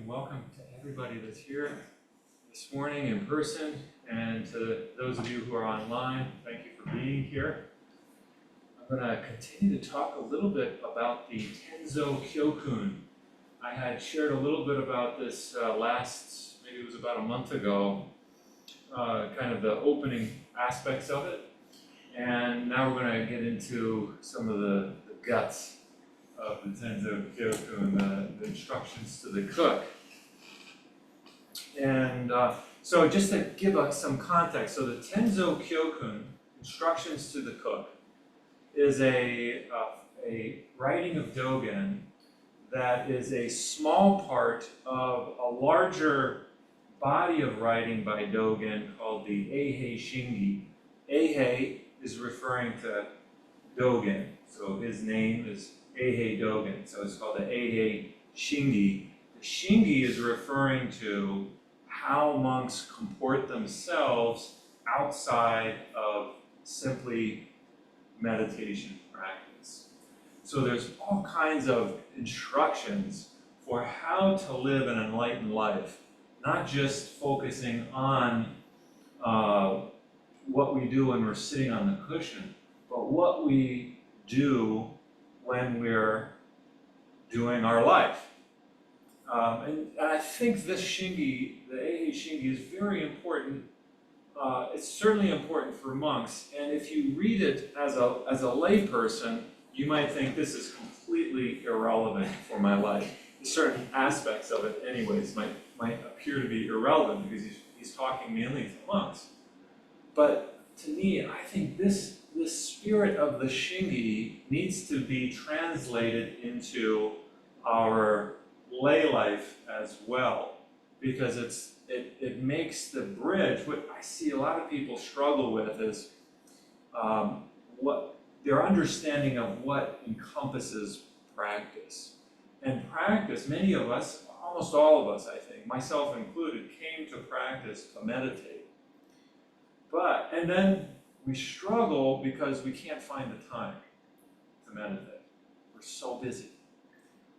and welcome to everybody that's here this morning in person, and to those of you who are online, thank you for being here. I'm going to continue to talk a little bit about the Tenzo Kyokun. I had shared a little bit about this maybe it was about a month ago, kind of the opening aspects of it, and now we're going to get into some of the guts of the Tenzo Kyokun, the instructions to the cook. And so just to give us some context, so the Tenzo Kyokun, instructions to the cook, is a writing of Dogen that is a small part of a larger body of writing by Dogen called the Eihei Shingi. Eihei is referring to Dogen, so his name is Eihei Dogen, so it's called the Eihei Shingi. The Shingi is referring to how monks comport themselves outside of simply meditation practice. So there's all kinds of instructions for how to live an enlightened life, not just focusing on what we do when we're sitting on the cushion, but what we do when we're doing our life. And I think this Shingi, the Eihei Shingi, is very important. It's certainly important for monks, and if you read it as a lay person, you might think this is completely irrelevant for my life. Certain aspects of it, anyways, might appear to be irrelevant because he's talking mainly to monks. But to me, I think this spirit of the Shingi needs to be translated into our lay life as well, because it makes the bridge. What I see a lot of people struggle with is what their understanding of what encompasses practice. And practice, many of us, almost all of us, I think, myself included, came to practice to meditate. And then we struggle because we can't find the time to meditate. We're so busy.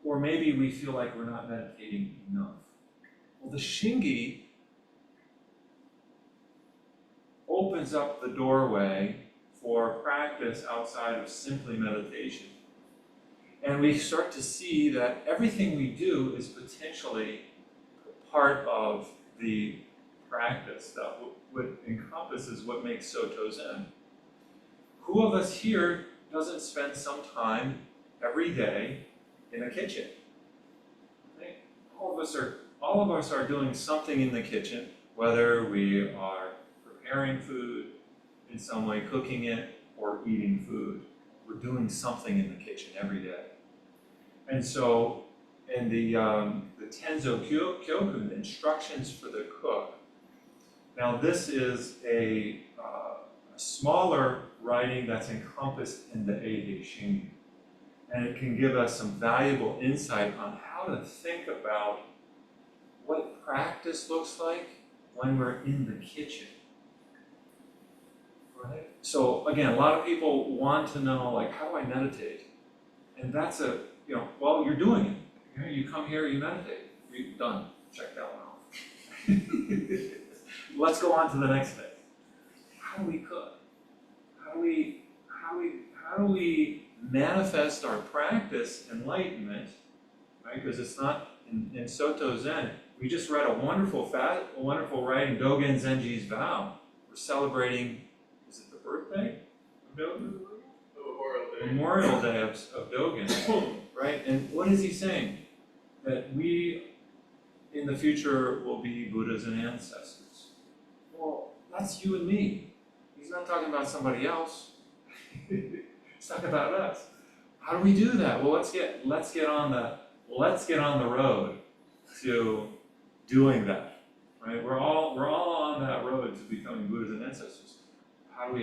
Or maybe we feel like we're not meditating enough. Well, the Shingi opens up the doorway for practice outside of simply meditation. And we start to see that everything we do is potentially part of the practice, that what encompasses what makes Soto Zen. Who of us here doesn't spend some time every day in a kitchen? Right? All of us are doing something in the kitchen, whether we are preparing food in some way, cooking it, or eating food. We're doing something in the kitchen every day. And so in the Tenzo Kyokun, instructions for the cook, now this is a smaller writing that's encompassed in the Eihei Shingi. And it can give us some valuable insight on how to think about what practice looks like when we're in the kitchen. Right? So again, a lot of people want to know, like, how do I meditate? And that's well, you're doing it. You come here, you meditate. You're done. Check that one off. Let's go on to the next thing. How do we cook? How do we manifest our practice enlightenment, right? Because it's not in Soto Zen. We just read a wonderful writing, Dogen Zenji's vow. We're celebrating, is it the birthday of Dogen? Memorial Day of Dogen, right? And what is he saying? That we, in the future, will be Buddhas and ancestors. Well, that's you and me. He's not talking about somebody else. He's talking about us. How do we do that? Well, let's get on the road to doing that. Right? We're all on that road to becoming Buddhas and ancestors. How do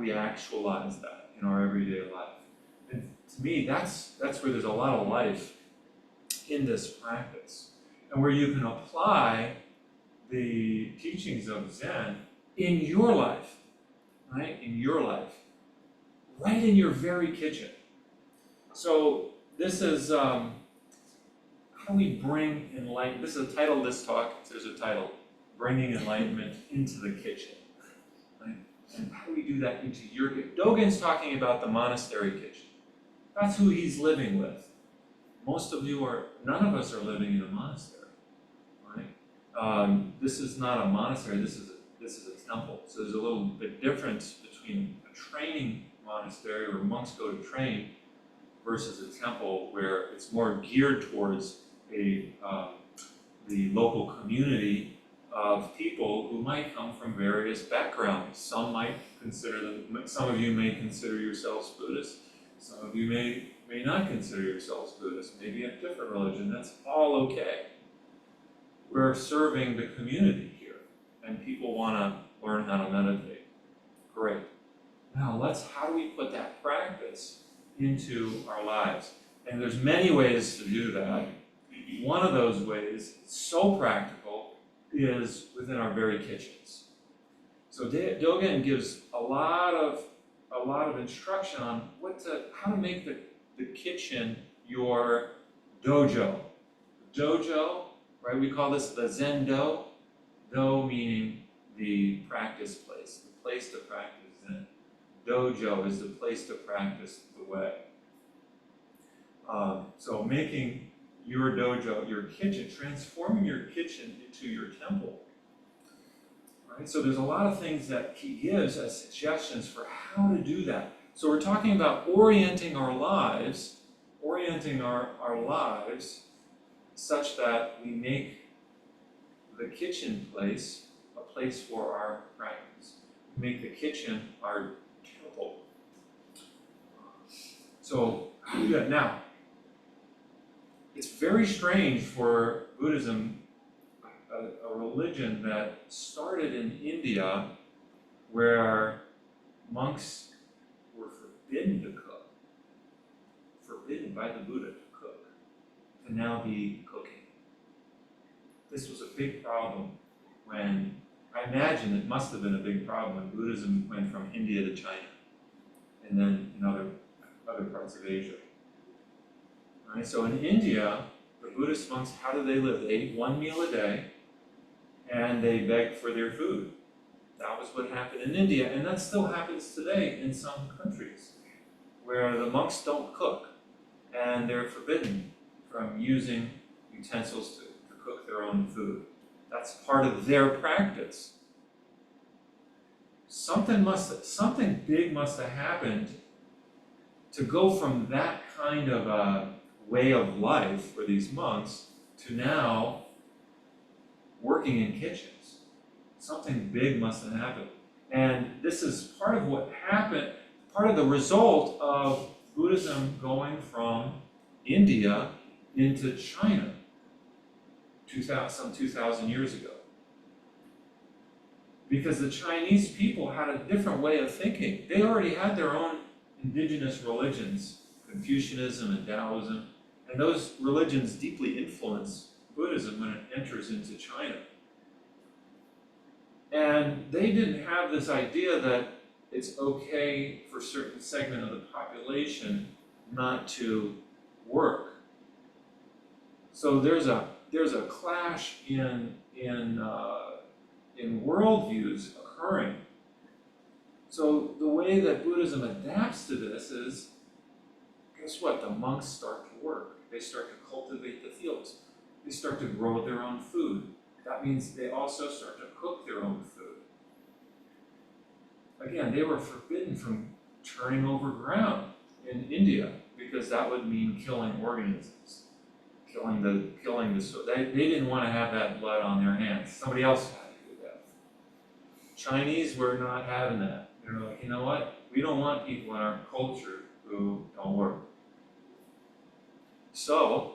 we actualize that in our everyday life? And to me, that's where there's a lot of life in this practice, and where you can apply the teachings of Zen in your life, right? In your life, right in your very kitchen. So this is, how how do we bring enlightenment? This is the title of this talk. There's a title, Bringing Enlightenment into the Kitchen. Right? And how do we do that into your kitchen? Dogen's talking about the monastery kitchen. That's who he's living with. Most of you are, none of us are living in a monastery, right? This is not a monastery, this is a temple. So there's a little bit difference between a training monastery where monks go to train versus a temple where it's more geared towards the local community of people who might come from various backgrounds. Some might consider them, some of you may consider yourselves Buddhist, some of you may not consider yourselves Buddhist, maybe a different religion. That's all okay. We're serving the community here, and people want to learn how to meditate. Great. Now how do we put that practice into our lives? And there's many ways to do that. One of those ways, so practical, is within our very kitchens. So Dogen gives a lot of instruction on how to make the kitchen your dojo. Dojo, right? We call this the Zen Do. Do meaning the practice place, the place to practice Zen. Dojo is the place to practice the way. So making your dojo, your kitchen, transforming your kitchen into your temple. Right? So there's a lot of things that he gives as suggestions for how to do that. So we're talking about orienting our lives such that we make the kitchen place a place for our practice. Make the kitchen our temple. So how do we do that? Now, it's very strange for Buddhism, a religion that started in India where monks were forbidden to cook, forbidden by the Buddha to cook, to now be cooking. This was a big problem when, I imagine it must have been a big problem when Buddhism went from India to China, and then in other parts of Asia. Right? So in India, the Buddhist monks, how did they live? They ate one meal a day, and they begged for their food. That was what happened in India, and that still happens today in some countries, where the monks don't cook, and they're forbidden from using utensils to cook their own food. That's part of their practice. Something big must have happened to go from that kind of a way of life for these monks to now working in kitchens. Something big must have happened. And this is part of what happened, part of the result of Buddhism going from India into China some 2,000 years ago. Because the Chinese people had a different way of thinking. They already had their own indigenous religions, Confucianism and Taoism, and those religions deeply influence Buddhism when it enters into China. And they didn't have this idea that it's okay for a certain segment of the population not to work. So there's a clash in worldviews occurring. So the way that Buddhism adapts to this is, guess what? The monks start to work. They start to cultivate the fields. They start to grow their own food. That means they also start to cook their own food. Again, they were forbidden from turning over ground in India because that would mean killing organisms, killing the soil. They didn't want to have that blood on their hands. Somebody else had to do that. Chinese were not having that. They're like, you know what? We don't want people in our culture who don't work. So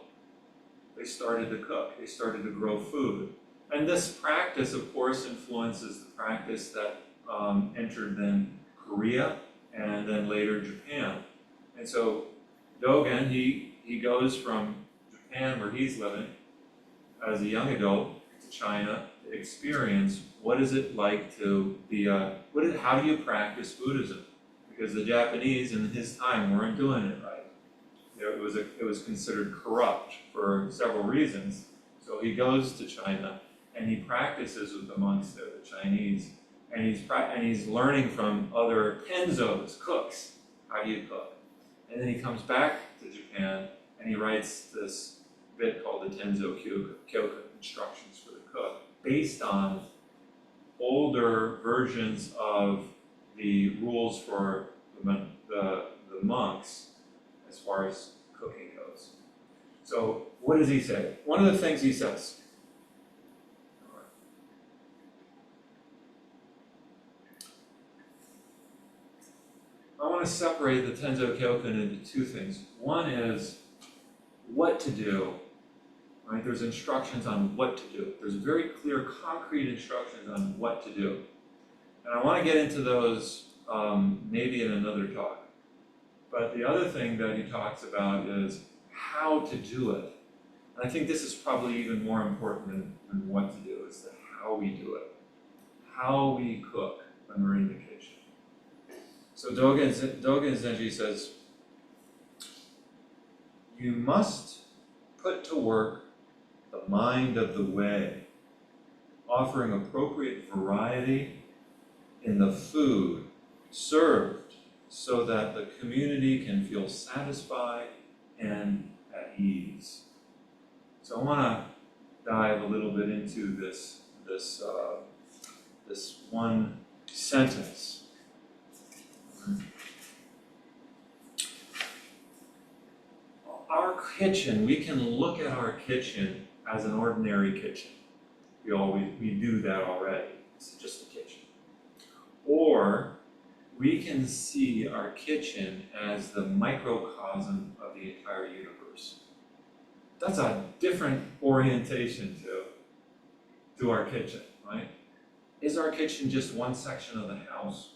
they started to cook. They started to grow food. And this practice, of course, influences the practice that entered then Korea and then later Japan. And so Dogen, he goes from Japan, where he's living, as a young adult, to China to experience what is it like to be how do you practice Buddhism? Because the Japanese in his time weren't doing it right. it was considered corrupt for several reasons. So he goes to China and he practices with the monks there, the Chinese, and he's learning from other Tenzos, cooks, how do you cook? And then he comes back to Japan and he writes this bit called the Tenzo Kyokun, instructions for the cook, based on older versions of the rules for the monks as far as cooking goes. So what does he say? One of the things he says, I want to separate the Tenzo Kyokun into two things. One is what to do, right? There's instructions on what to do. There's very clear, concrete instructions on what to do. And I want to get into those maybe in another talk. But the other thing that he talks about is how to do it. And I think this is probably even more important than what to do, is the how we do it. How we cook when we're in the kitchen. So Dogen Zenji says, you must put to work the mind of the way, offering appropriate variety in the food served so that the community can feel satisfied and at ease. So I want to dive a little bit into this one sentence. Our kitchen, we can look at our kitchen as an ordinary kitchen. We do that already. It's just a kitchen. Or we can see our kitchen as the microcosm of the entire universe. That's a different orientation to our kitchen, right? Is our kitchen just one section of the house?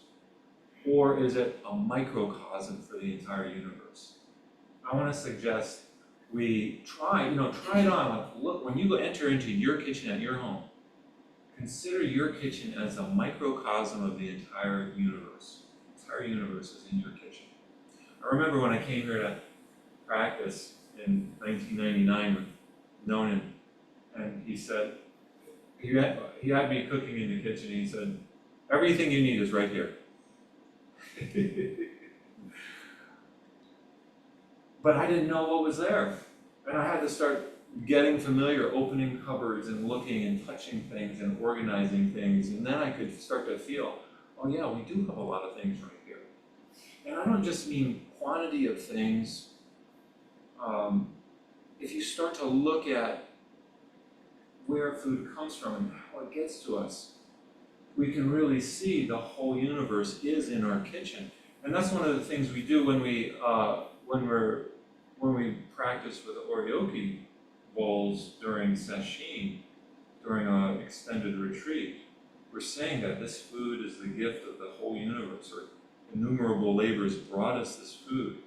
Or is it a microcosm for the entire universe? I want to suggest we try it on. Like, look, when you enter into your kitchen at your home, consider your kitchen as a microcosm of the entire universe. The entire universe is in your kitchen. I remember when I came here to practice in 1999 with Nonan, and he said, he had me cooking in the kitchen, and he said, everything you need is right here. But I didn't know what was there. And I had to start getting familiar, opening cupboards and looking and touching things and organizing things. And then I could start to feel, oh yeah, we do have a lot of things right here. And I don't just mean quantity of things. If you start to look at where food comes from and how it gets to us, we can really see the whole universe is in our kitchen. And that's one of the things we do when we practice with the oryoki bowls during sesshin, during an extended retreat. We're saying that this food is the gift of the whole universe, or innumerable labors brought us this food.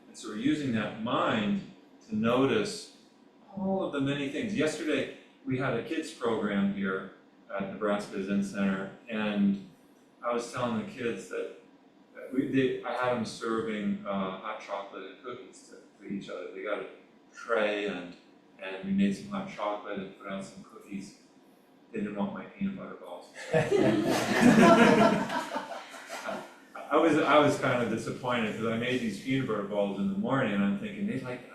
And so we're using that mind to notice all of the many things. Yesterday, we had a kids program here at Nebraska Zen Center, and I was telling the kids that I had them serving hot chocolate and cookies to each other. They got a tray, and we made some hot chocolate and put out some cookies. They didn't want my peanut butter balls. I was kind of disappointed because I made these peanut butter balls in the morning, and I'm thinking they like that.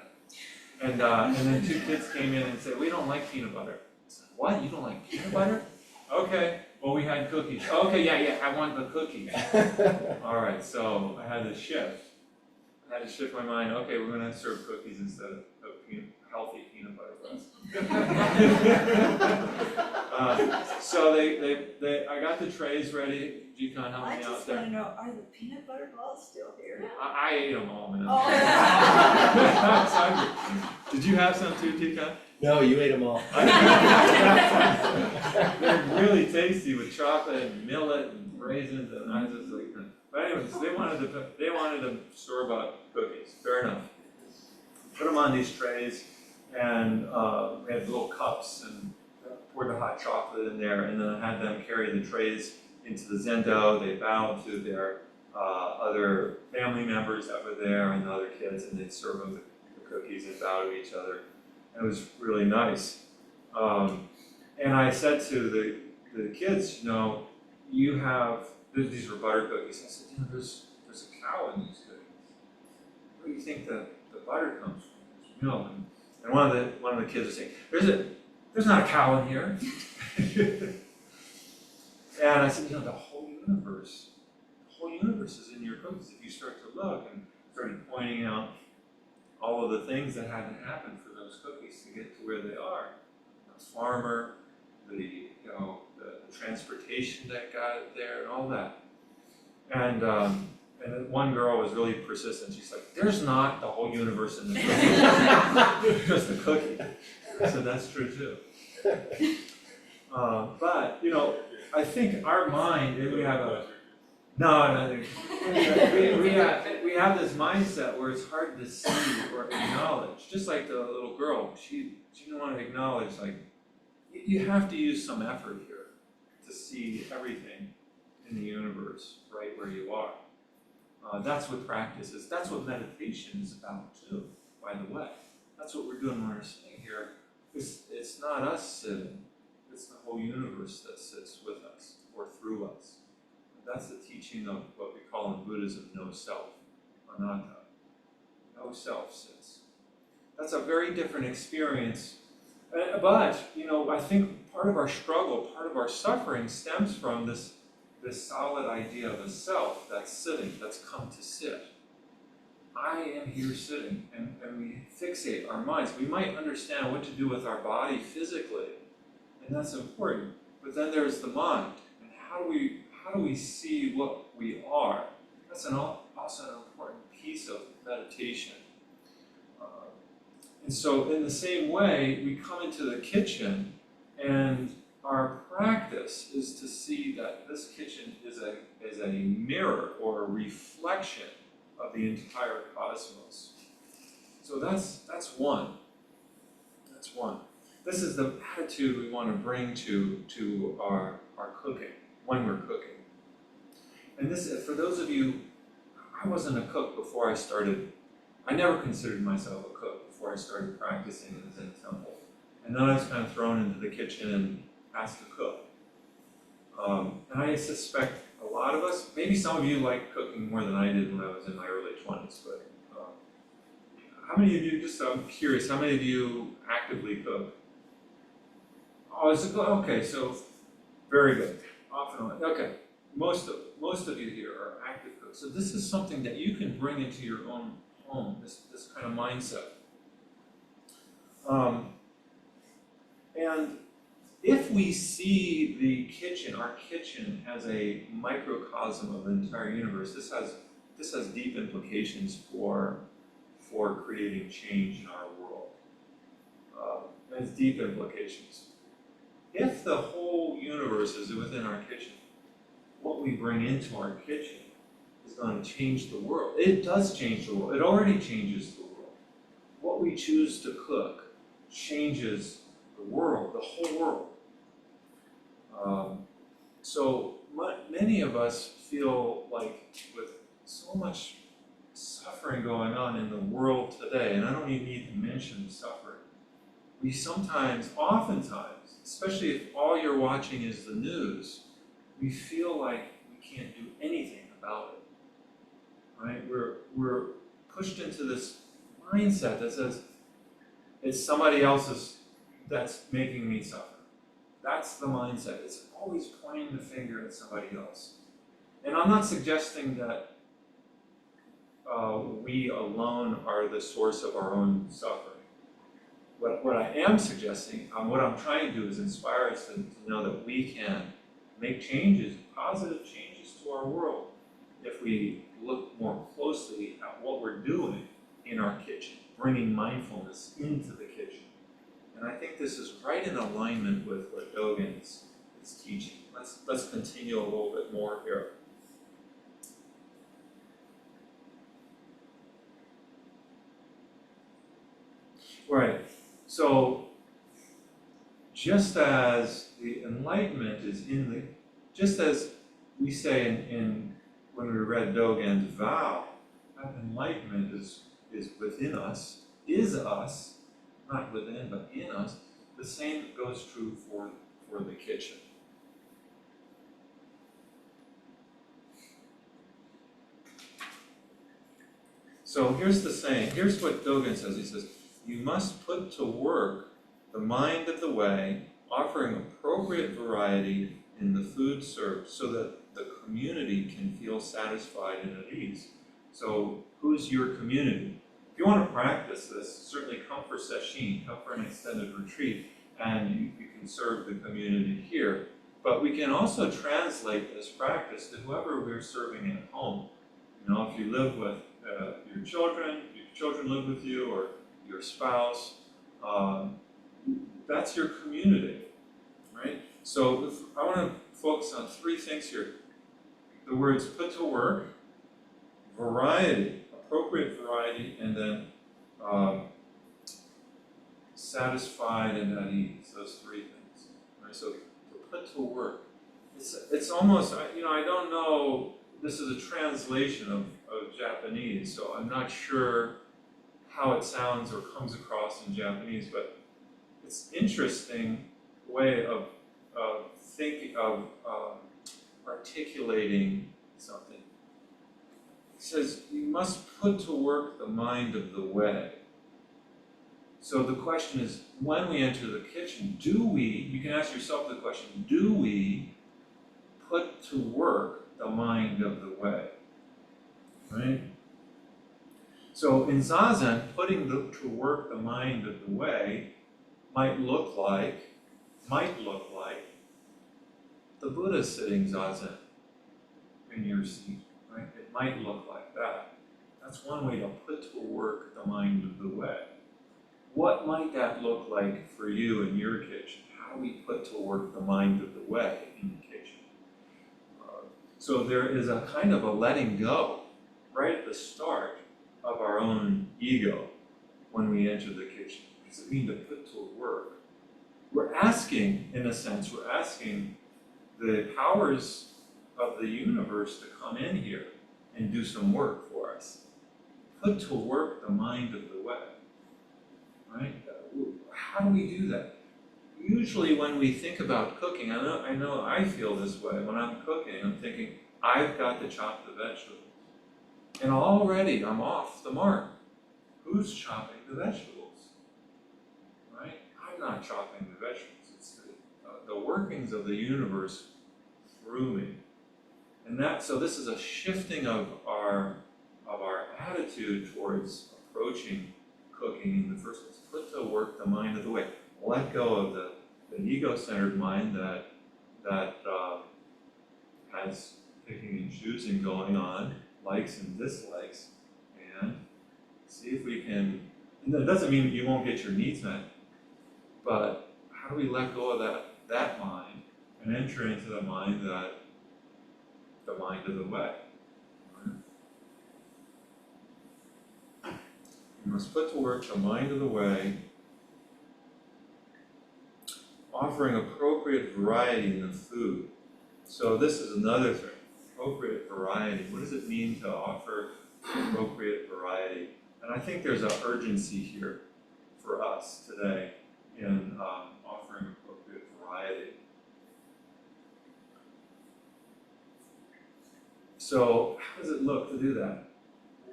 And then two kids came in and said, "We don't like peanut butter." I said, "What? You don't like peanut butter?" Okay. Well, we had cookies. Okay, yeah, I want the cookies. All right, so I had to shift. I had to shift my mind. Okay, we're going to serve cookies instead of healthy peanut butter breads. So I got the trays ready. Jikan, help me out there. I just want to know, are the peanut butter balls still here? I ate them all, man. Oh. Did you have some too, Jikan? No, you ate them all. They're really tasty with chocolate and millet and raisins, and I was just like, but anyways, they wanted to store-bought cookies. Fair enough. Put them on these trays, and we had little cups, and poured the hot chocolate in there, and then I had them carry the trays into the zendo. They bowed to their other family members that were there and the other kids, and they'd serve them cookies and bow to each other. It was really nice. And I said to the kids, you have, these were butter cookies. I said, there's a cow in these cookies. Where do you think the butter comes from? There's milk. And one of the kids was saying, there's not a cow in here. And I said, the whole universe is in your cookies. If you start to look, and started pointing out all of the things that had to happen for those cookies to get to where they are. The farmer, the transportation that got it there, and all that. And then one girl was really persistent. She's like, "There's not the whole universe in the cookie, just the cookie." I said, "That's true too." But I think our mind, we have a we have this mindset where it's hard to see or acknowledge. Just like the little girl, she didn't want to acknowledge, like, you have to use some effort here to see everything in the universe right where you are. That's what practice is. That's what meditation is about too, by the way. That's what we're doing when we're sitting here. It's not us sitting, it's the whole universe that sits with us or through us. That's the teaching of what we call in Buddhism no self, anatta. No self sits. That's a very different experience. But, I think part of our struggle, part of our suffering stems from this solid idea of a self that's sitting, that's come to sit. I am here sitting, and we fixate our minds. We might understand what to do with our body physically, and that's important. But then there's the mind, and how do we see what we are? That's also an important piece of meditation. And so in the same way, we come into the kitchen, and our practice is to see that this kitchen is a mirror or a reflection of the entire cosmos. So that's one. That's one. This is the attitude we want to bring to our cooking, when we're cooking. And this, for those of you, I wasn't a cook before I started. I never considered myself a cook before I started practicing in the Zen temple. And then I was kind of thrown into the kitchen and asked to cook. And I suspect a lot of us, maybe some of you like cooking more than I did when I was in my early 20s, but how many of you, I'm curious, how many of you actively cook? Oh, okay, so very good. Often, okay. Most of you here are active cooks. So this is something that you can bring into your own home, this kind of mindset. And if we see the kitchen, our kitchen, as a microcosm of the entire universe, this has deep implications for creating change in our world. It has deep implications. If the whole universe is within our kitchen, what we bring into our kitchen is going to change the world. It does change the world. It already changes the world. What we choose to cook changes the world, the whole world. So many of us feel like, with so much suffering going on in the world today, and I don't even need to mention suffering, we oftentimes, especially if all you're watching is the news, we feel like we can't do anything about it, right? We're pushed into this mindset that says, it's somebody else's that's making me suffer. That's the mindset. It's always pointing the finger at somebody else. And I'm not suggesting that we alone are the source of our own suffering. What I am suggesting, what I'm trying to do is inspire us to know that we can make changes, positive changes to our world, if we look more closely at what we're doing in our kitchen, bringing mindfulness into the kitchen. And I think this is right in alignment with what Dogen is teaching. Let's continue a little bit more here. Right. So, just as the enlightenment is just as we say in when we read Dogen's vow, that enlightenment is within us, is us, not within, but in us, the same goes true for the kitchen. So here's the saying, here's what Dogen says. He says, you must put to work the mind of the way, offering appropriate variety in the food served so that the community can feel satisfied and at ease. So who's your community? If you want to practice this, certainly come for sesshin, come for an extended retreat, and you can serve the community here. But we can also translate this practice to whoever we're serving at home. You know, if you live with your children live with you, or your spouse, that's your community, right? So I want to focus on three things here. The words put to work, variety, appropriate variety, and then satisfied and at ease, those three things. Right? So to put to work, it's almost, you know, I don't know, this is a translation of Japanese, so I'm not sure how it sounds or comes across in Japanese, but it's interesting way of thinking, of articulating something. It says, you must put to work the mind of the way. So the question is, when we enter the kitchen, you can ask yourself the question, do we put to work the mind of the way? Right? So in Zazen, putting to work the mind of the way might look like the Buddha sitting Zazen in your seat, right? It might look like that. That's one way to put to work the mind of the way. What might that look like for you in your kitchen? How do we put to work the mind of the way in the kitchen? So there is a kind of a letting go right at the start of our own ego when we enter the kitchen. What does it mean to put to work? We're asking, in a sense, we're asking the powers of the universe to come in here and do some work for us. Put to work the mind of the way, right? How do we do that? Usually when we think about cooking, I know I feel this way. When I'm cooking, I'm thinking, I've got to chop the vegetables. And already I'm off the mark. Who's chopping the vegetables? Right? I'm not chopping the vegetables. It's the workings of the universe through me. And so this is a shifting of our attitude towards approaching cooking in the first place. Put to work the mind of the way. Let go of the ego-centered mind that has picking and choosing going on, likes and dislikes, and see if we can, and that doesn't mean that you won't get your needs met, but how do we let go of that mind and enter into the mind of the way? You must put to work the mind of the way, offering appropriate variety in the food. So this is another thing, appropriate variety. What does it mean to offer appropriate variety? And I think there's an urgency here for us today in offering appropriate variety. So how does it look to do that?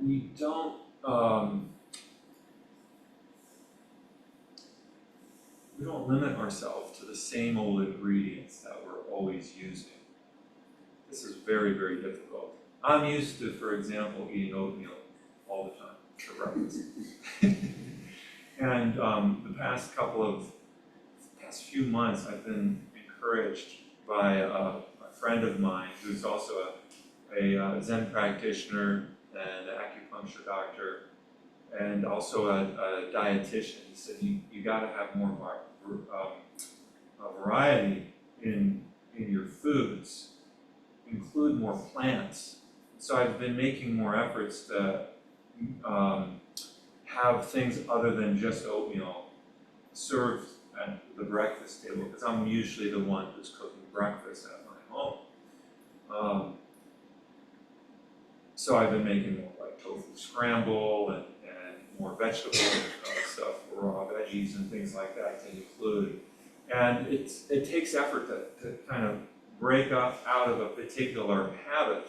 We don't limit ourselves to the same old ingredients that we're always using. This is very, very difficult. I'm used to, for example, eating oatmeal all the time for breakfast. And the past few months, I've been encouraged by a friend of mine who's also a Zen practitioner and an acupuncture doctor, and also a dietitian. He said, you got to have more variety in your foods, include more plants. So I've been making more efforts to have things other than just oatmeal served at the breakfast table, because I'm usually the one who's cooking breakfast at my home. So I've been making more like tofu scramble and more vegetable stuff, raw veggies and things like that to include. And it takes effort to kind of break up out of a particular habit.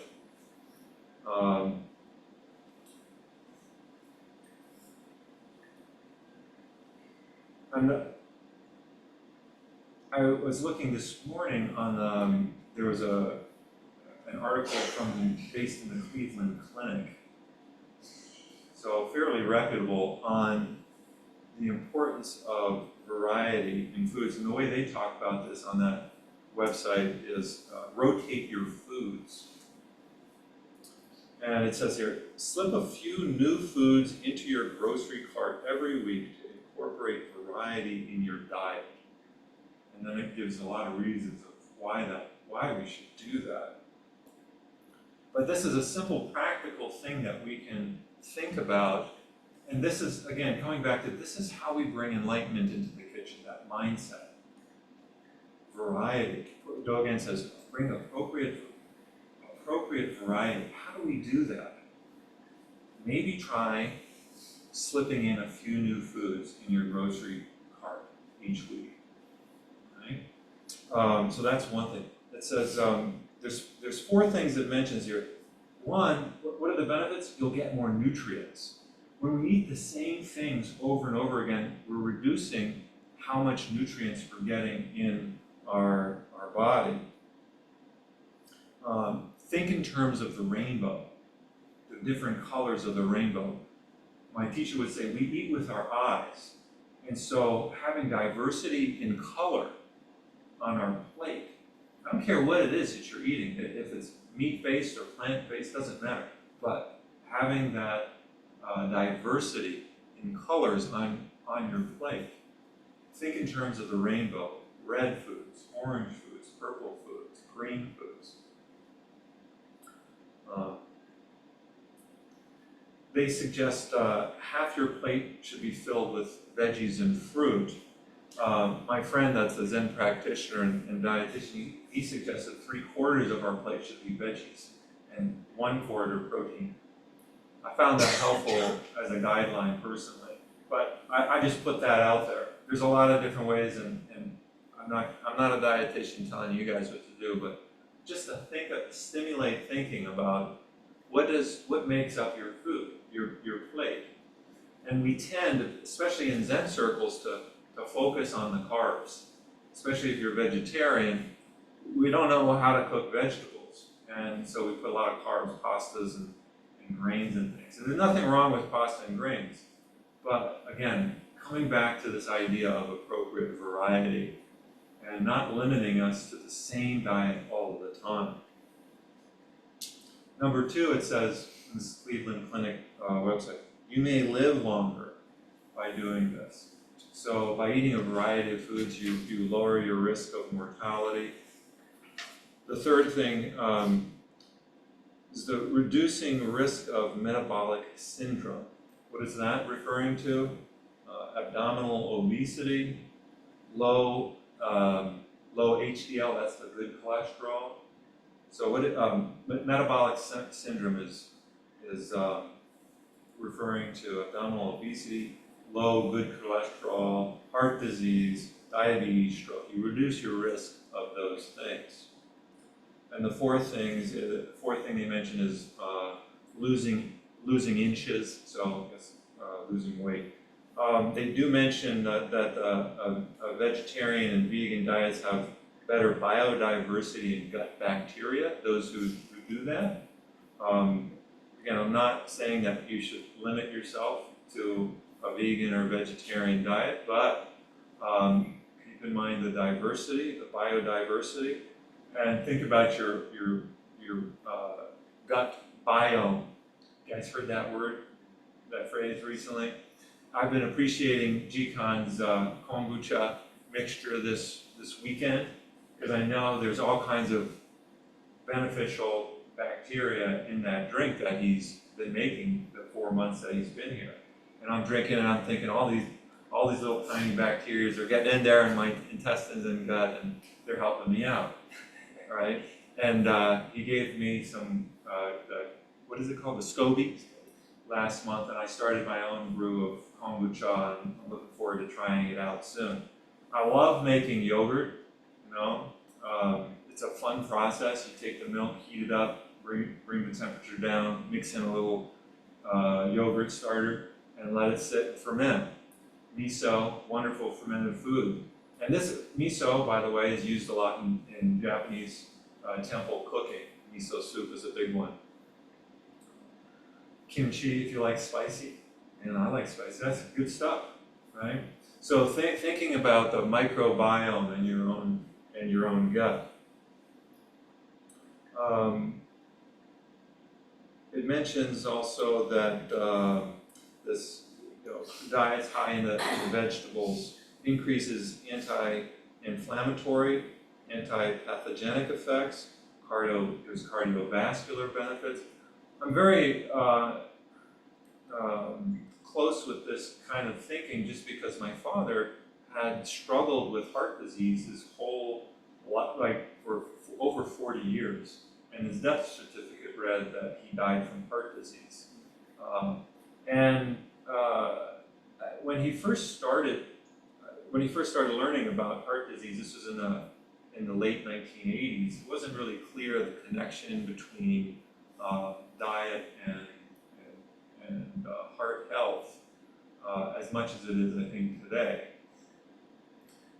And I was looking this morning on there was an article based in the Cleveland Clinic, so fairly reputable, on the importance of variety in foods. And the way they talk about this on that website is rotate your foods. And it says here, slip a few new foods into your grocery cart every week to incorporate variety in your diet. And then it gives a lot of reasons of why we should do that. But this is a simple, practical thing that we can think about. And this is, again, coming back to, this is how we bring enlightenment into the kitchen, that mindset. Variety. Dogen says, bring appropriate variety. How do we do that? Maybe try slipping in a few new foods in your grocery cart each week. Right? So that's one thing. It says there's 4 things it mentions here. One, what are the benefits? You'll get more nutrients. When we eat the same things over and over again, we're reducing how much nutrients we're getting in our body. Think in terms of the rainbow, the different colors of the rainbow. My teacher would say, we eat with our eyes. And so having diversity in color on our plate, I don't care what it is that you're eating, if it's meat-based or plant-based, doesn't matter. But having that diversity in colors on your plate. Think in terms of the rainbow, red foods, orange foods, purple foods, green foods. They suggest half your plate should be filled with veggies and fruit. My friend that's a Zen practitioner and dietitian, he suggested 3/4 of our plate should be veggies and 1/4 protein. I found that helpful as a guideline personally, but I just put that out there. There's a lot of different ways, and I'm not a dietitian telling you guys what to do, but just to stimulate thinking about what makes up your food, your plate. And we tend, especially in Zen circles, to focus on the carbs. Especially if you're vegetarian, we don't know how to cook vegetables, and so we put a lot of carbs, pastas, and grains and things. And there's nothing wrong with pasta and grains, but again, coming back to this idea of appropriate variety and not limiting us to the same diet all of the time. Number 2, it says in this Cleveland Clinic website, you may live longer by doing this. So by eating a variety of foods, you lower your risk of mortality. The third thing is the reducing risk of metabolic syndrome. What is that referring to? Abdominal obesity, low HDL, that's the good cholesterol. So metabolic syndrome is referring to abdominal obesity, low good cholesterol, heart disease, diabetes, stroke. You reduce your risk of those things. And the fourth thing they mention is losing inches, so I guess losing weight. They do mention that vegetarian and vegan diets have better biodiversity in gut bacteria, those who do that. Again, I'm not saying that you should limit yourself to a vegan or vegetarian diet, but keep in mind the diversity, the biodiversity, and think about your gut biome. You guys heard that phrase recently? I've been appreciating Jikan's kombucha mixture this weekend, because I know there's all kinds of beneficial bacteria in that drink that he's been making the 4 months that he's been here. And I'm drinking and I'm thinking all these little tiny bacteria are getting in there in my intestines and gut, and they're helping me out, right? And he gave me some, what is it called, the SCOBY? last month, and I started my own brew of kombucha, and I'm looking forward to trying it out soon. I love making yogurt, you know. It's a fun process. You take the milk, heat it up, bring the temperature down, mix in a little yogurt starter, and let it sit and ferment. Miso, wonderful fermented food. And this miso, by the way, is used a lot in Japanese temple cooking. Miso soup is a big one. Kimchi, if you like spicy, and I like spicy, that's good stuff, right? So thinking about the microbiome in your own gut. It mentions also that this diets high in the vegetables increases anti-inflammatory, anti-pathogenic effects. There's cardiovascular benefits. I'm very close with this kind of thinking just because my father had struggled with heart disease his whole life, like for over 40 years, and his death certificate read that he died from heart disease. When he first started learning about heart disease, this was in the late 1980s. It wasn't really clear the connection between diet and heart health as much as it is, I think, today.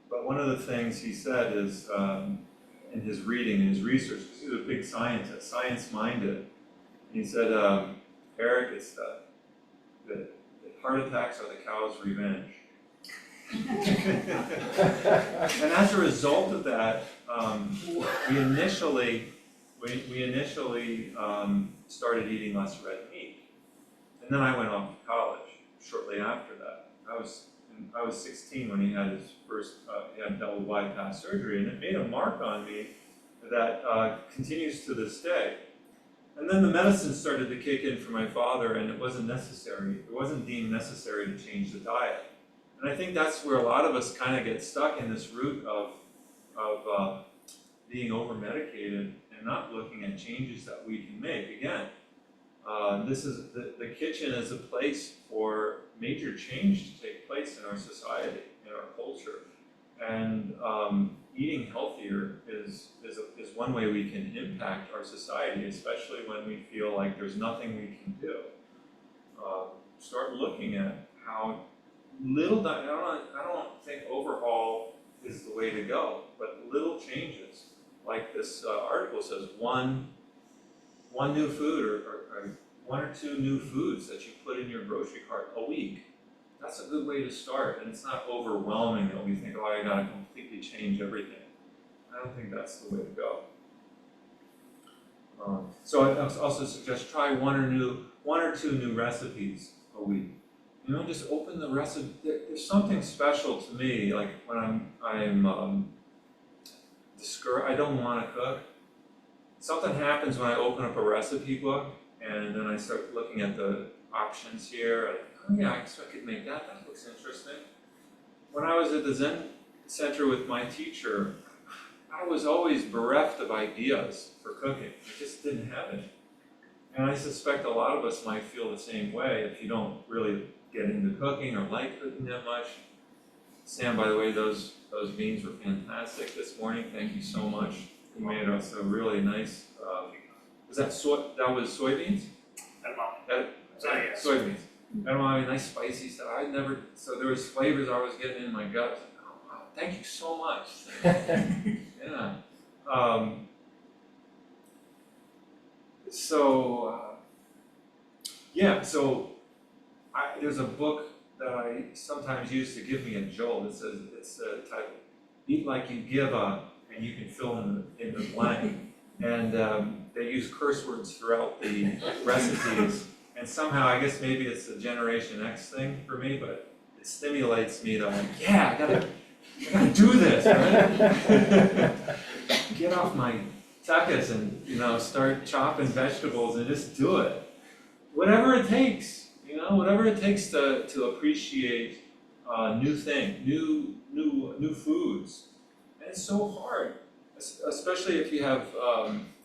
But one of the things he said is, in his reading, in his research, because he was a big scientist, science-minded, he said, Eric, it's the heart attacks are the cow's revenge. And as a result of that, we initially started eating less red meat. And then I went off to college shortly after that. I was 16 when he had his first he had double bypass surgery, and it made a mark on me that continues to this day. And then the medicine started to kick in for my father, and it wasn't necessary. It wasn't deemed necessary to change the diet. And I think that's where a lot of us kind of get stuck in this route of being over-medicated and not looking at changes that we can make. Again, this is the kitchen is a place for major change to take place in our society, in our culture. And eating healthier is one way we can impact our society, especially when we feel like there's nothing we can do. Start looking at how little, I don't think overhaul is the way to go, but little changes, like this article says, one new food or one or two new foods that you put in your grocery cart a week. That's a good way to start, and it's not overwhelming that we think, oh, I gotta completely change everything. I don't think that's the way to go. So I also suggest try one or two new recipes a week. You know, just open the recipe. There's something special to me, like when I'm discouraged, I don't want to cook. Something happens when I open up a recipe book and then I start looking at the options here. Like, oh yeah, I guess I could make that. That looks interesting. When I was at the Zen Center with my teacher, I was always bereft of ideas for cooking. I just didn't have it. And I suspect a lot of us might feel the same way if you don't really get into cooking or like cooking that much. Sam, by the way, those beans were fantastic this morning. Thank you so much. You made us a really nice. That was soybeans? Yes. Soybeans. Edamame, nice spicy stuff. So there was flavors I was getting in my gut. Oh, wow, thank you so much. Yeah. There's a book that I sometimes use to give me a jolt. It's titled "Eat Like You Give Up," and you can fill in the blank. And they use curse words throughout the recipes. And somehow, I guess maybe it's a Generation X thing for me, but it stimulates me to like, yeah, I gotta do this, right? Get off my tuckus and start chopping vegetables and just do it. Whatever it takes, whatever it takes to appreciate new foods. And it's so hard, especially if you have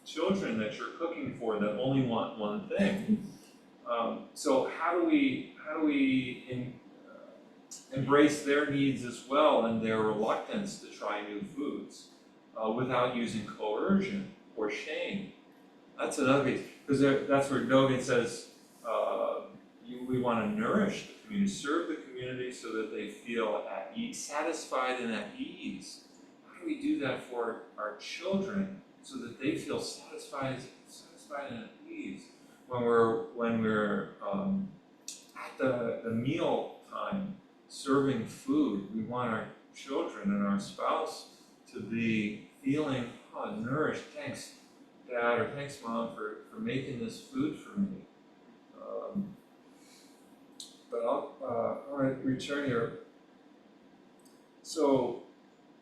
children that you're cooking for that only want one thing. So how do we embrace their needs as well and their reluctance to try new foods without using coercion or shame? That's another piece, because that's where Dogen says we want to nourish the community, serve the community so that they feel at ease, satisfied and at ease. How do we do that for our children so that they feel satisfied and at ease when we're at the meal time serving food? We want our children and our spouse to be feeling nourished. Thanks, Dad, or thanks, Mom, for making this food for me. But I'll return here. So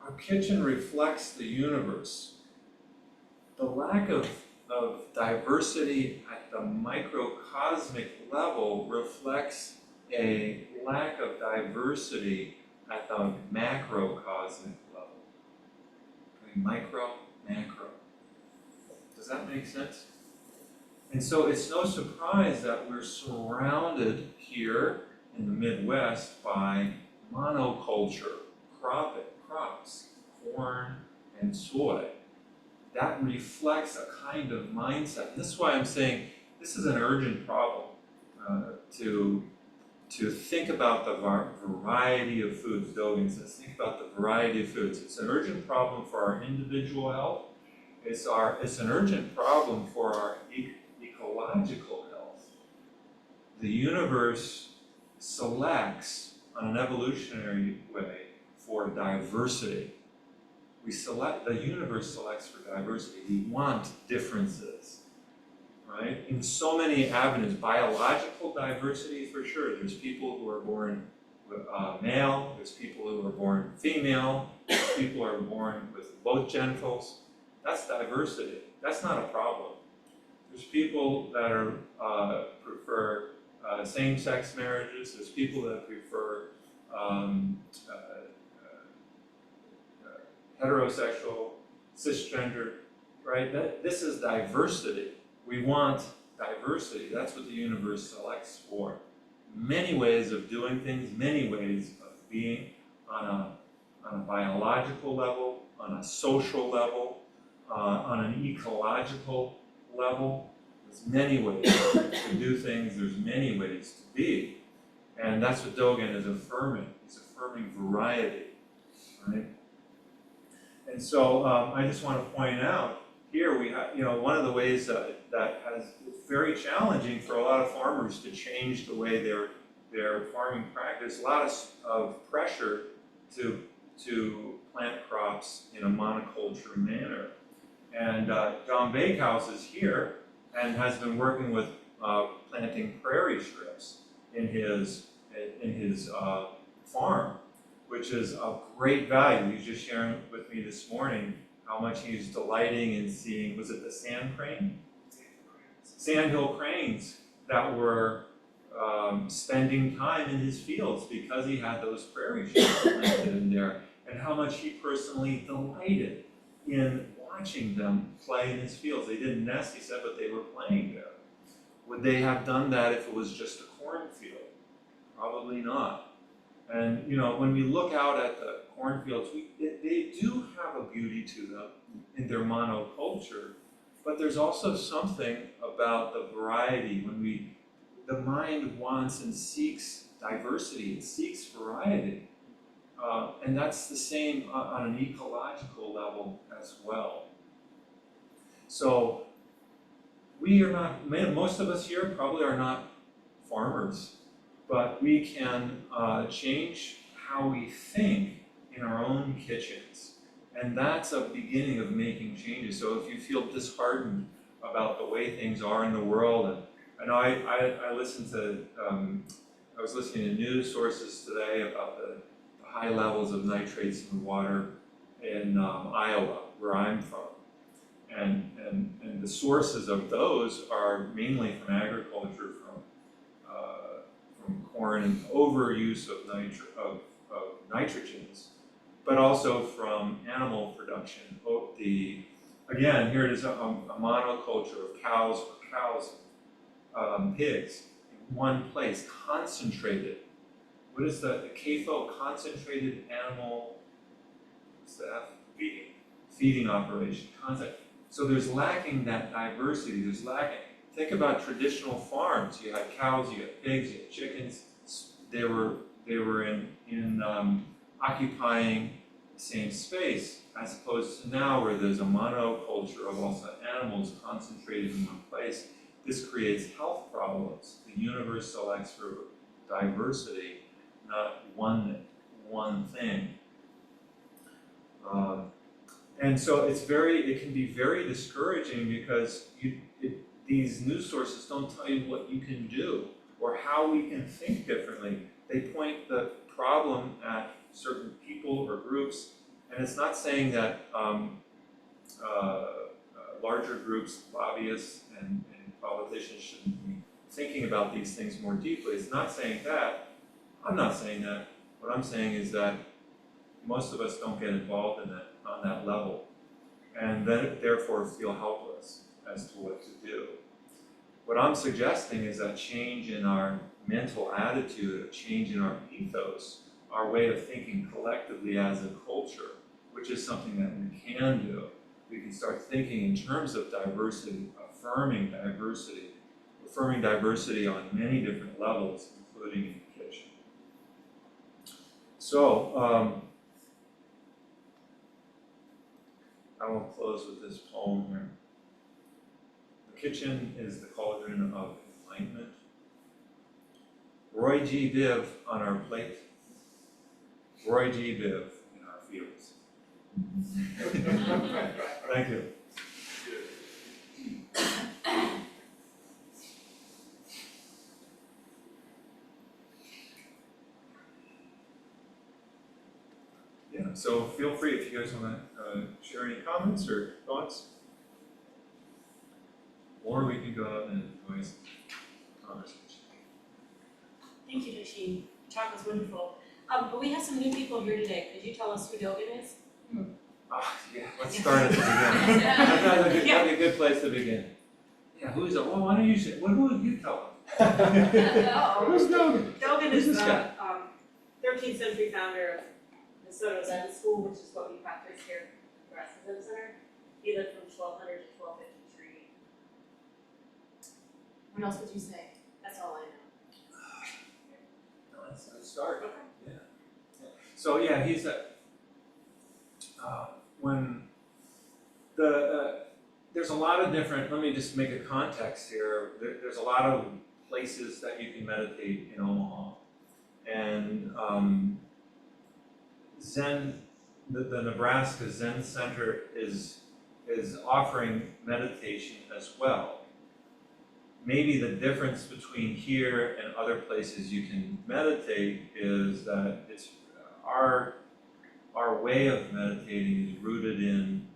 our kitchen reflects the universe. The lack of diversity at the microcosmic level reflects a lack of diversity at the macrocosmic level. Okay, micro, macro. Does that make sense? And so it's no surprise that we're surrounded here in the Midwest by monoculture, crops, corn and soy. That reflects a kind of mindset. This is why I'm saying this is an urgent problem to think about the variety of foods. Dogen says, think about the variety of foods. It's an urgent problem for our individual health. It's an urgent problem for our ecological health. The universe selects on an evolutionary way for diversity. The universe selects for diversity. We want differences, right? In so many avenues, biological diversity for sure. There's people who are born male, there's people who are born female, there's people who are born with both genitals. That's diversity. That's not a problem. There's people that prefer same-sex marriages. There's people that prefer heterosexual, cisgender, right? This is diversity. We want diversity. That's what the universe selects for. Many ways of doing things, many ways of being on a biological level, on a social level, on an ecological level. There's many ways to do things. There's many ways to be. And that's what Dogen is affirming. He's affirming variety, right? And so I just want to point out here we have, one of the ways that it's very challenging for a lot of farmers to change the way their farming practice. A lot of pressure to plant crops in a monoculture manner. And John Bakehouse is here and has been working with planting prairie strips in his farm, which is of great value. He's just sharing with me this morning how much he's delighting in seeing, was it the sandhill cranes that were spending time in his fields because he had those prairie strips planted in there, and how much he personally delighted in watching them play in his fields. They didn't nest, he said, but they were playing there. Would they have done that if it was just a cornfield? Probably not. And when we look out at the cornfields, they do have a beauty to them in their monoculture, but there's also something about the variety. The mind wants and seeks diversity, it seeks variety. And that's the same on an ecological level as well. So we are not, most of us here probably are not farmers, but we can change how we think in our own kitchens. And that's a beginning of making changes. So if you feel disheartened about the way things are in the world, and I know I listened to, I was listening to news sources today about the high levels of nitrates in the water in Iowa, where I'm from. And the sources of those are mainly from agriculture, from corn and overuse of nitrogens, but also from animal production. Again, here it is a monoculture of cows, pigs. one place, concentrated. What is the CAFO, concentrated animal, what's the F? Feeding operation, concept. So there's lacking that diversity, there's lacking. Think about traditional farms. You had cows, you had pigs, you had chickens. They were in occupying the same space, as opposed to now where there's a monoculture of also animals concentrated in one place. This creates health problems. The universe selects for diversity, not one thing. And so it can be very discouraging because these news sources don't tell you what you can do or how we can think differently. They point the problem at certain people or groups, and it's not saying that larger groups, lobbyists and politicians shouldn't be thinking about these things more deeply. It's not saying that. I'm not saying that. What I'm saying is that most of us don't get involved in that on that level, and then therefore feel helpless as to what to do. What I'm suggesting is a change in our mental attitude, a change in our ethos, our way of thinking collectively as a culture, which is something that we can do. We can start thinking in terms of diversity, affirming diversity on many different levels, including in the kitchen. So, I will close with this poem here. The kitchen is the cauldron of enlightenment. Roy G. Biv on our plate. Roy G. Biv in our fields. Thank you. Yeah, so feel free if you guys want to share any comments or thoughts. Or we can go out and enjoy some conversation. Thank you, Daishin. Your talk was wonderful. But we have some new people here today. Could you tell us who Dogen is? Yeah, let's start at the beginning. That'd be a good place to begin. Yeah, who's it? Well, why don't you say, who would you tell them? Who's Dogen? Dogen Who's is this the guy? 13th century founder of the Soto Zen School, which is what we practice here at the Nebraska Zen Center. He lived from 1200 to 1253. What else would you say? That's all I know. Let's start. Okay. Yeah. So yeah, he's a when the there's a lot of different. Let me just make a context here. There's a lot of places that you can meditate in Omaha, and Zen, the Nebraska Zen Center is offering meditation as well. Maybe the difference between here and other places you can meditate is that it's our way of meditating is rooted in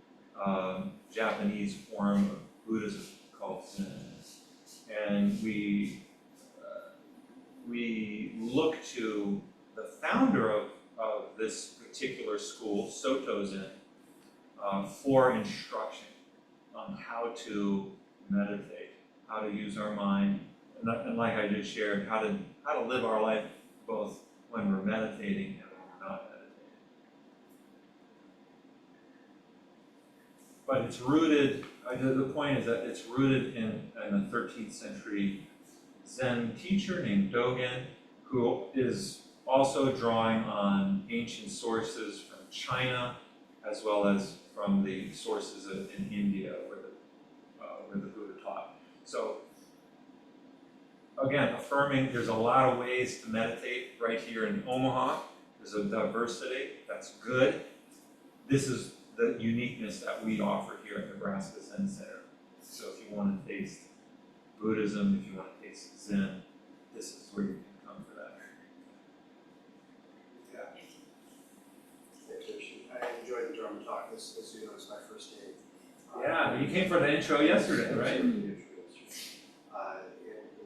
Japanese form of Buddhism called Zen, and we look to the founder of this particular school, Soto Zen, for instruction on how to meditate, how to use our mind, and like I just shared, how to live our life both when we're meditating and when we're not meditating. But it's rooted, the point is that it's rooted in a 13th century Zen teacher named Dogen, who is also drawing on ancient sources from China, as well as from the sources in India where the Buddha taught. So again, affirming there's a lot of ways to meditate right here in Omaha. There's a diversity, that's good. This is the uniqueness that we offer here at Nebraska Zen Center. So if you want to taste Buddhism, if you want to taste Zen, this is where you can come for that. Yeah. Thanks, Daishin. I enjoyed the Dharma talk. This as you know, is my first day. Yeah, you came for the intro yesterday, right? And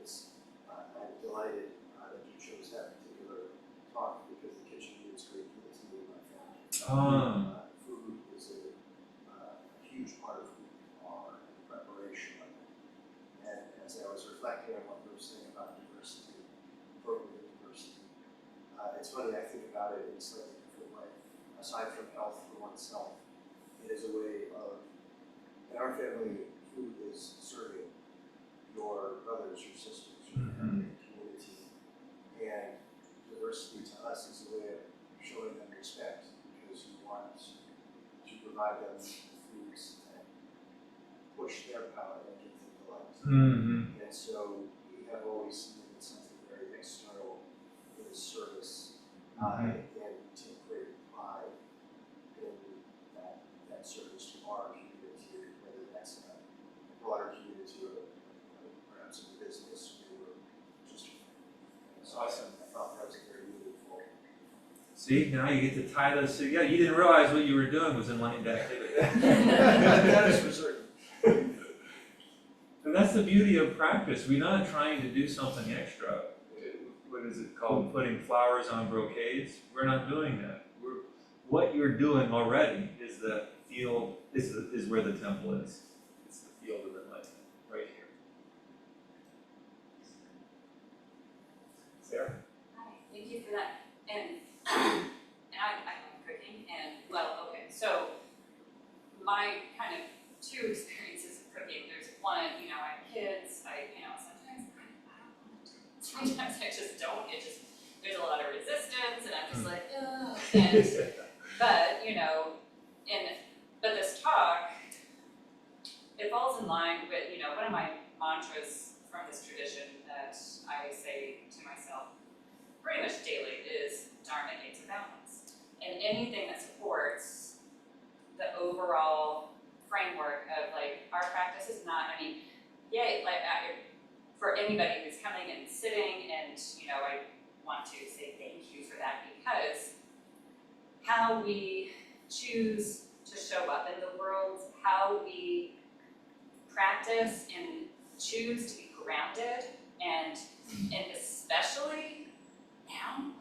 it's, I'm delighted that you chose that particular talk because the kitchen is great for the team and my family. Food is a huge part of who we are and the preparation of it. And as I was reflecting on what you were saying about diversity, it's funny, I think about it in a slightly different way. Aside from health for oneself, it is a way of, in our family, food is serving your brothers, your sisters, your family, community. And diversity to us is a way of showing them respect because you want to provide them with foods that push their power and give them delight. And so we have always seen it as something very external in the service, and take great pride in that service to our community, whether that's a broader community or perhaps in business or just a family. So Awesome. I thought that was very meaningful. See, now you get to tie those together. You didn't realize what you were doing was enlightened activity. That is for certain. And that's the beauty of practice. We're not trying to do something extra. What is it called? Putting flowers on brocades? We're not doing that. What you're doing already is the field, is where the temple is. It's the field of enlightenment, right here. Sarah? Hi, thank you for that. And I love cooking and, well, okay, so my kind of two experiences of cooking, there's one, I have kids, sometimes I just don't, there's a lot of resistance and I'm just like, ugh. And, but this talk, it falls in line with, one of my mantras from this tradition that I say to myself pretty much daily is Dharma needs a balance. And anything that supports the overall framework of our practice is not, for anybody who's coming and sitting and, I want to say thank you for that because how we choose to show up in the world, how we practice and choose to be grounded and especially now,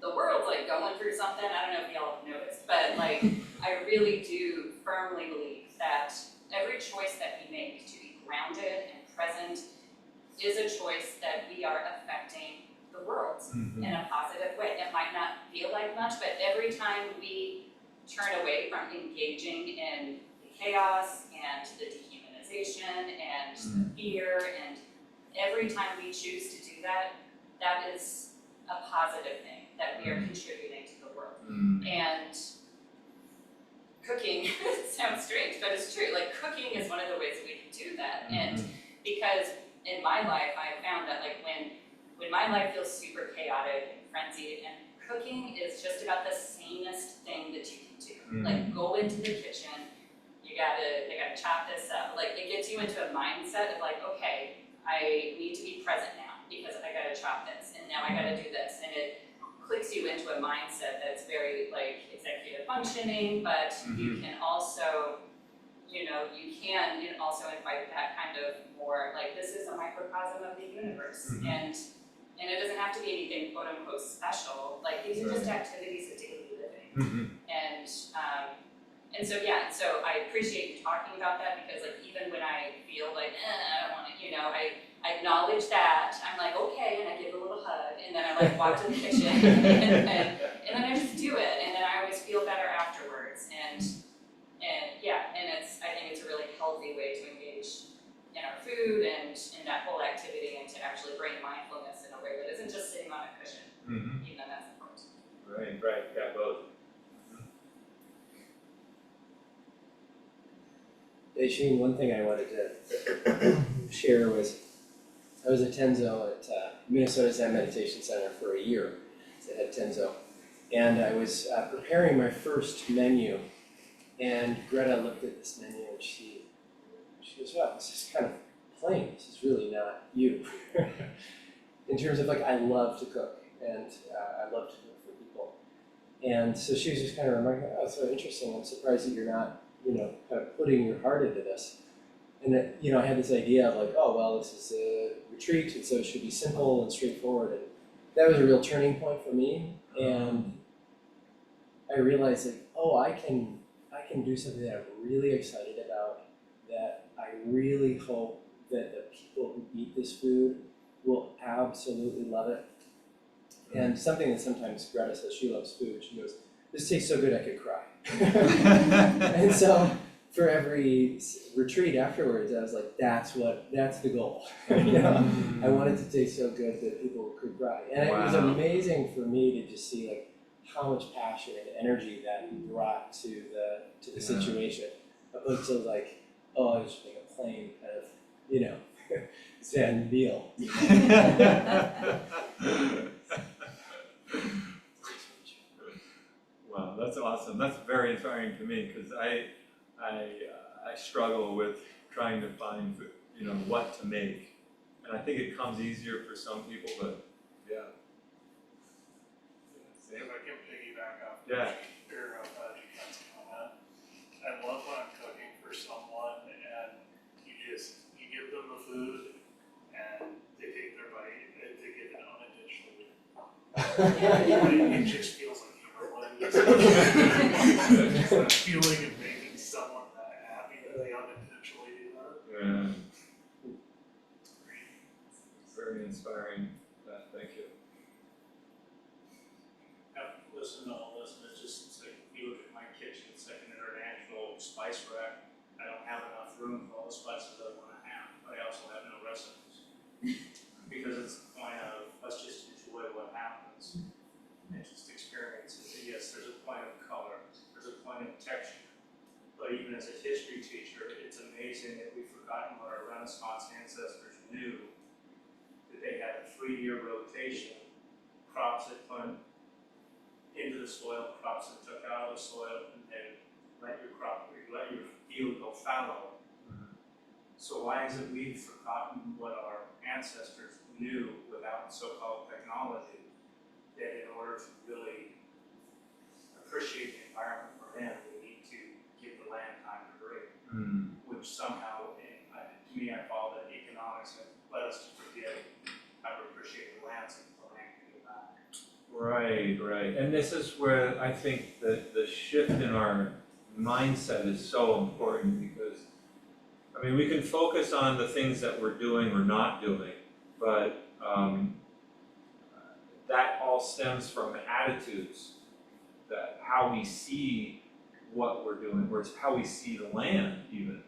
the world's going through something, I don't know if y'all have noticed, but I really do firmly believe that every choice that we make to be grounded and present is a choice that we are affecting the world in a positive way. It might not feel like much, but every time we turn away from engaging in the chaos and the dehumanization and the fear, and every time we choose to do that, that is a positive thing that we are contributing to the world. And cooking sounds strange, but it's true. Cooking is one of the ways we can do that. And because in my life, I have found that when my life feels super chaotic and frenzied, and cooking is just about the sanest thing that you can do. Go into the kitchen, they gotta chop this up. It gets you into a mindset of okay, I need to be present now because I gotta chop this, and now I gotta do this, and it clicks you into a mindset that's very executive functioning, but you can also, you can also invite that kind of more this is a microcosm of the universe, and it doesn't have to be anything quote unquote special. These are just activities of daily living, and so I appreciate you talking about that because even when I feel I don't want to, I acknowledge that. I'm okay, and I give a little hug, and then I walk to the kitchen, and then I just do it, and then I always feel better afterwards. And I think it's a really healthy way to engage in our food and in that whole activity, and to actually bring mindfulness in a way that isn't just sitting on a cushion, even though that's important. Right, got both. Daishin, one thing I wanted to share was I was at Tenzo at Minnesota Zen Meditation Center for a year as the head Tenzo, and I was preparing my first menu, and Greta looked at this menu and she goes, "Wow, this is kind of plain. This is really not you." In terms of I love to cook, and I love to cook for people, and so she was just kind of remarking, "Oh, it's so interesting. I'm surprised that you're not, kind of putting your heart into this." And I had this idea of oh, well, this is a retreat, and so it should be simple and straightforward. And that was a real turning point for me. And I realized oh, I can do something that I'm really excited about, that I really hope that the people who eat this food will absolutely love it. And something that sometimes Greta says, she loves food, she goes, "This tastes so good I could cry." And so for every retreat afterwards, I was like, that's the goal. You know, I want it to taste so good that people could cry. And it was Wow. amazing for me to just see like how much passion and energy that he brought to the Yeah. situation, opposed to like, oh, I was just being a plain kind of, you know, Zen meal. Wow, that's awesome. That's very inspiring to me because I struggle with trying to find, you know, what to make, and I think it comes easier for some people, but yeah. If I can piggyback off Yeah. your Japan's comment, I love when I'm cooking for someone and you give them the food and they take their bite and they get it unintentionally. It just feels like heroin. It's that feeling of making someone that happy that they unintentionally do that. Yeah. Very inspiring. Thank you. I've listened to all this, and it's just, it's like, if you look at my kitchen, it's like an international spice rack. I don't have enough room for all the spices I wanna have, but I also have no recipes. Because it's the point of, let's just enjoy what happens, and just experience it. Yes, there's a point of color, there's a point of texture, but even as a history teacher, it's amazing that we've forgotten what our Renaissance ancestors knew, that they had a 3-year rotation, crops that went into the soil, crops that took out of the soil, and then let your field go fallow. So why is it we've forgotten what our ancestors knew without so-called technology, that in order to really appreciate the environment we're in, we need to give the land time to breathe, which somehow, to me, I follow that economics have led us to forget how to appreciate the land so the land can give back. Right. And this is where I think that the shift in our mindset is so important because, I mean, we can focus on the things that we're doing or not doing, but that all stems from attitudes, that how we see what we're doing, or it's how we see the land even.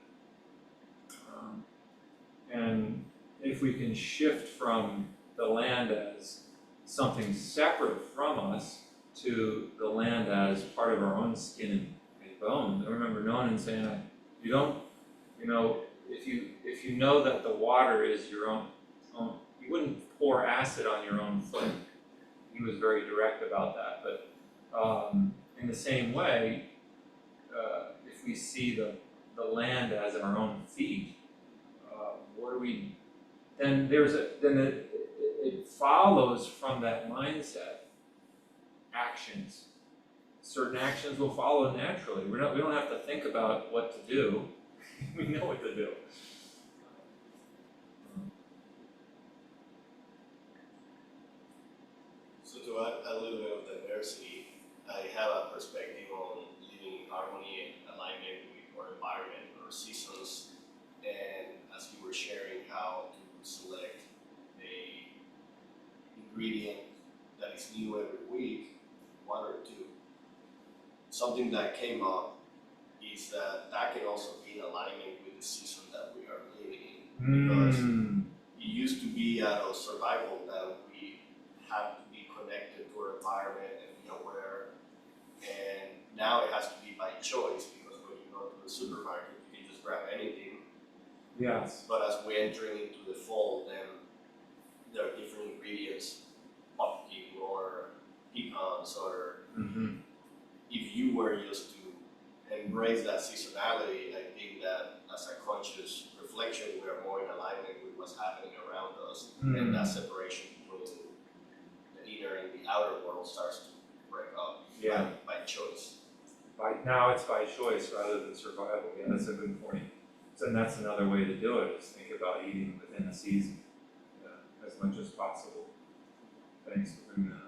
And if we can shift from the land as something separate from us to the land as part of our own skin and bones. I remember Nonan saying, you don't, you know, if you know that the water is your own, you wouldn't pour acid on your own foot. He was very direct about that. But in the same way, if we see the land as our own feet, what do we? Then it follows from that mindset. Actions. Certain actions will follow naturally. We don't have to think about what to do. We know what to do. So to add a little bit of diversity, I have a perspective on living in harmony and alignment with our environment, our seasons, and as you were sharing how to select a ingredient that is new every week, 1 or 2. Something that came up is that can also be in alignment with the season that we are living in. Because it used to be out of survival that we have to be connected to our environment and be aware. And now it has to be by choice, because when you go to the supermarket, you can just grab anything. Yes. But as we're entering into the fall, then there are different ingredients, pumpkin or pecans, or if you were just to embrace that seasonality, I think that as a conscious reflection, we are more in alignment with what's happening around us, and that separation between the inner and the outer world starts to break up by choice. Now it's by choice rather than survival. Yeah, that's a good point. So, and that's another way to do it, is think about eating within a season as much as possible. Thanks for bringing that up.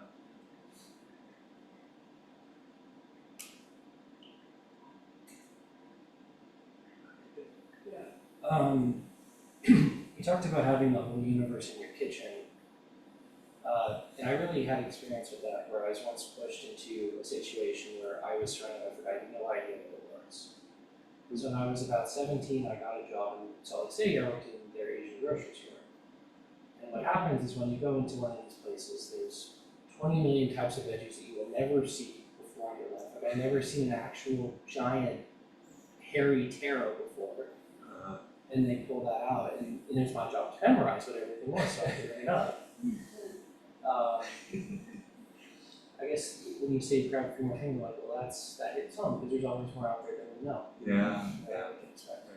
You talked about having the whole universe in your kitchen, And I really had experience with that, where I was once pushed into a situation where I was trying to, I had no idea what it was. And so when I was about 17, I got a job in Salt Lake City. I worked in their Asian grocery store. And what happens is when you go into one of these places, there's 20 million types of veggies that you will never see before in your life. Like I've never seen an actual giant hairy taro before. And they pull that out, and it's my job to memorize what everything was, so I figured it out. I guess when you say grab a few more things, like, well, that hits home, because there's always more out there than we know. Yeah, That we can expect.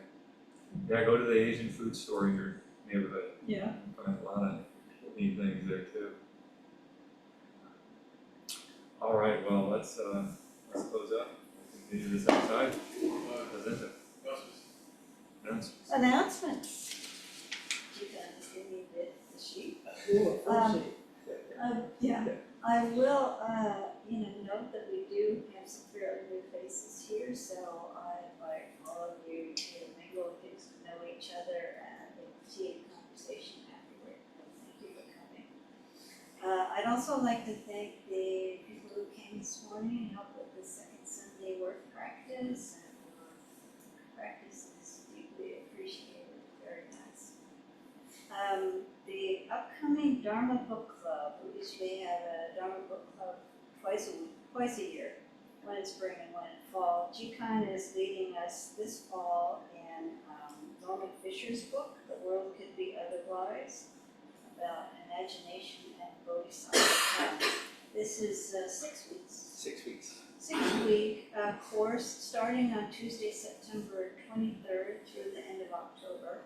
yeah, go to the Asian food store in your neighborhood. Yeah. You find a lot of neat things there too. All right, well, let's close up. We can do this outside. Present it. Yes. Announcements. You can give me the sheet. Yeah, I will, note that we do have some fairly new faces here, so I invite all of you to mingle and get to know each other and continue the conversation afterward. Thank you for coming. I'd also like to thank the people who came this morning and helped with the second Sunday work practice, and practice is deeply appreciated, very nice. The upcoming Dharma Book Club, we usually have a Dharma Book Club twice a year, one in spring and one in fall. Kyokun is leading us this fall in Norman Fisher's book, The World Could Be Otherwise, about imagination and bodhisattva. This is 6 weeks. 6 weeks. 6-week course starting on Tuesday, September 23rd through the end of October.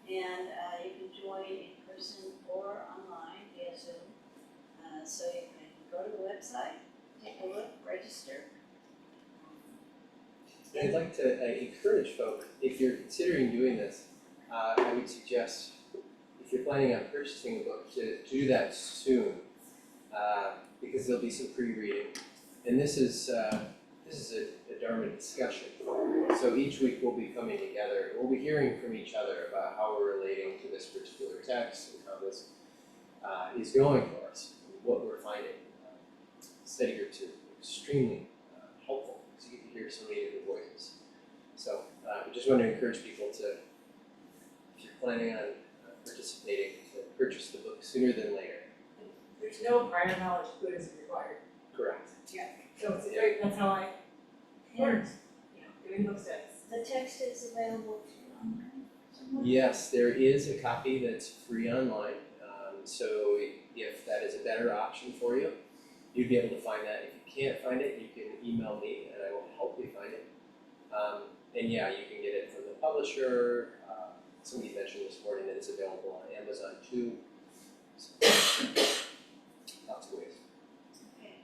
And you can join in person or online via Zoom. So you can go to the website, take a look, register. I'd like to encourage folks, if you're considering doing this, I would suggest, if you're planning on purchasing a book, to do that soon, because there'll be some pre-reading. And this is a Dharma discussion. So each week we'll be coming together, we'll be hearing from each other about how we're relating to this particular text and how this is going for us, and what we're finding. Study groups are extremely helpful, because you get to hear so many different voices. So I just want to encourage people to, if you're planning on participating, to purchase the book sooner than later. There's no prior knowledge Buddhism required. Correct. So it's a great, that's how I learned, doing book studies. The text is available online somewhere? Yes, there is a copy that's free online. So if that is a better option for you, you'd be able to find that. If you can't find it, you can email me and I will help you find it. And yeah, you can get it from the publisher. Somebody mentioned this morning that it's available on Amazon too. So, lots of ways. Okay.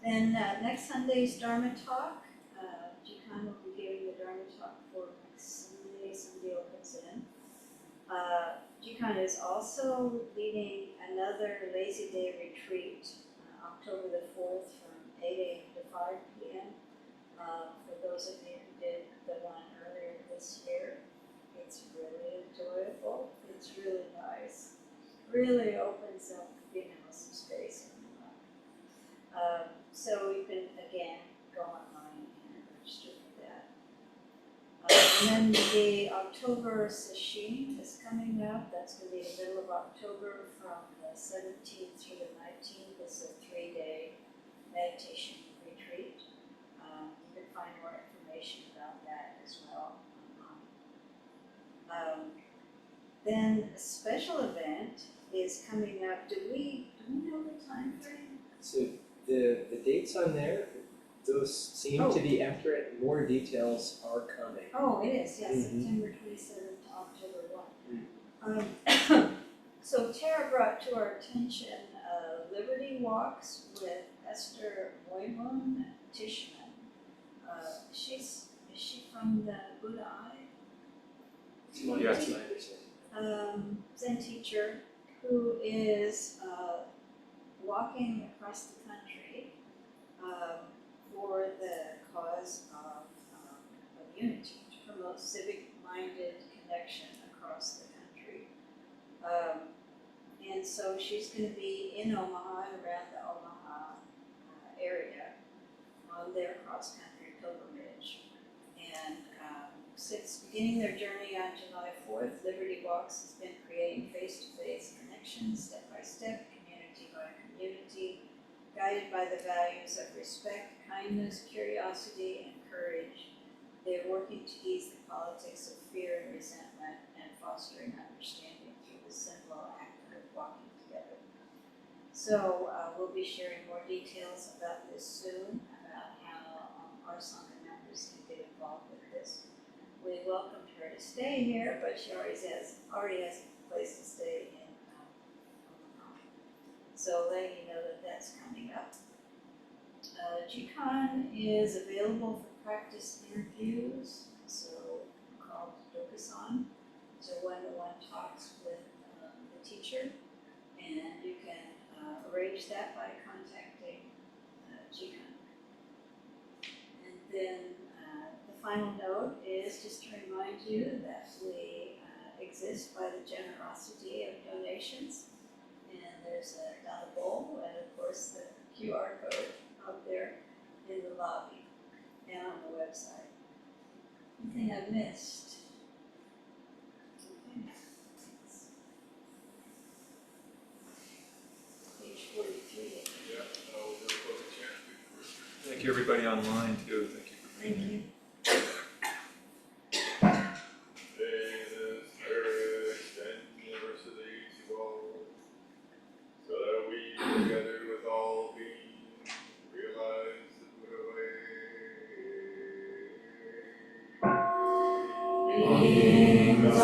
Then next Sunday's Dharma Talk. Kyokun will be giving the Dharma Talk for next Sunday. Somebody will fix it in. Kyokun is also leading another Lazy Day retreat, October the 4th from 8 a.m. to 5 p.m. For those of you who did the one earlier this year, it's really enjoyable. It's really nice. Really opens up, some space. So you can, again, go online and register for that. And then the October session is coming up. That's going to be the middle of October from the 17th through the 19th. This is a 3-day meditation retreat. You can find more information about that as well online. Then a special event is coming up. Do we know the time frame? So the dates on there, those seem to be accurate. More details are coming. Oh, it is, yes, Mhm. September 27th to October 1. So Tara brought to our attention Liberty Walks with Esther Moymun Tishman. Is she from the Buddha Eye? That's my understanding. Zen teacher who is walking across the country for the cause of unity, to promote civic-minded connection across the country. And so she's gonna be in Omaha and around the Omaha area on their cross-country pilgrimage. And since beginning their journey on July 4th, Liberty Walks has been creating face-to-face connections, step-by-step, community by community, guided by the values of respect, kindness, curiosity, and courage. They're working to ease the politics of fear and resentment and fostering understanding through the simple act of walking together. So we'll be sharing more details about this soon, about how our Sangha members can get involved with this. We welcomed her to stay here, but she already has a place to stay in Omaha. So letting you know that that's coming up. Jikon is available for practice interviews, so called Dokusan. So one-to-one talks with the teacher, and you can arrange that by contacting Jikon. And then the final note is just to remind you that we exist by the generosity of donations. And there's a dollar bowl and of course the QR code out there in the lobby and on the website. Anything I've missed? Okay. Page 43. Thank you, everybody online too, thank you for being here. Thank you. So that we together with all beings realize the Buddha way. Beings